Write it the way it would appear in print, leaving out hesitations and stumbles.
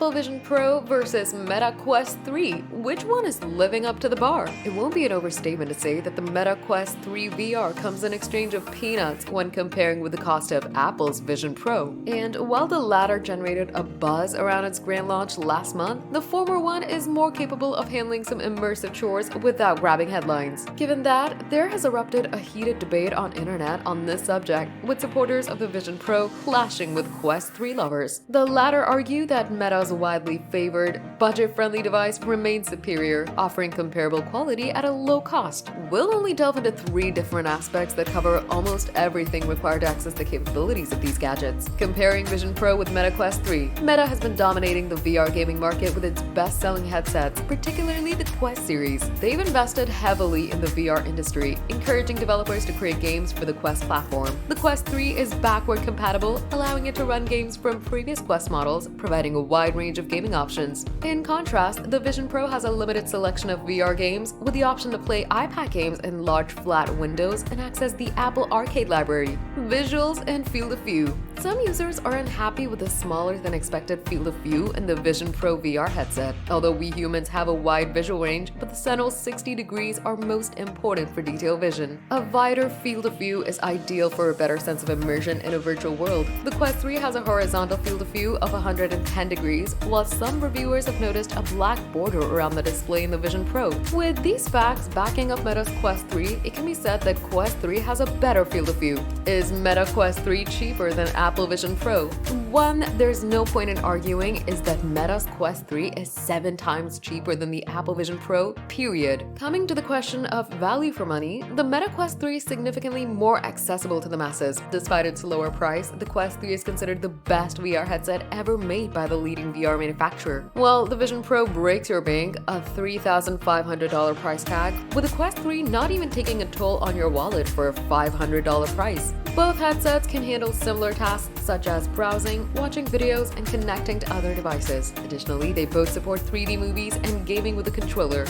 Apple Vision Pro versus Meta Quest 3. Which one is living up to the bar? It won't be an overstatement to say that the Meta Quest 3 VR comes in exchange of peanuts when comparing with the cost of Apple's Vision Pro. And while the latter generated a buzz around its grand launch last month, the former one is more capable of handling some immersive chores without grabbing headlines. Given that, there has erupted a heated debate on internet on this subject, with supporters of the Vision Pro clashing with Quest 3 lovers. The latter argue that Meta's widely favored, budget-friendly device remains superior, offering comparable quality at a low cost. We'll only delve into 3 different aspects that cover almost everything required to access the capabilities of these gadgets. Comparing Vision Pro with Meta Quest 3. Meta has been dominating the VR gaming market with its best-selling headsets, particularly the Quest series. They've invested heavily in the VR industry, encouraging developers to create games for the Quest platform. The Quest 3 is backward compatible, allowing it to run games from previous Quest models, providing a wide range of gaming options. In contrast, the Vision Pro has a limited selection of VR games, with the option to play iPad games in large flat windows and access the Apple Arcade library. Visuals and field of view. Some users are unhappy with the smaller than expected field of view in the Vision Pro VR headset. Although we humans have a wide visual range, but the central 60 degrees are most important for detailed vision. A wider field of view is ideal for a better sense of immersion in a virtual world. The Quest 3 has a horizontal field of view of 110 degrees, while some reviewers have noticed a black border around the display in the Vision Pro. With these facts backing up Meta's Quest 3, it can be said that Quest 3 has a better field of view. Is Meta Quest 3 cheaper than Apple Vision Pro? One there's no point in arguing is that Meta's Quest 3 is 7 times cheaper than the Apple Vision Pro, period. Coming to the question of value for money, the Meta Quest 3 is significantly more accessible to the masses. Despite its lower price, the Quest 3 is considered the best VR headset ever made by the leading VR manufacturer. While the Vision Pro breaks your bank, a $3,500 price tag, with the Quest 3 not even taking a toll on your wallet for a $500 price. Both headsets can handle similar tasks such as browsing, watching videos, and connecting to other devices. Additionally, they both support 3D movies and gaming with a controller.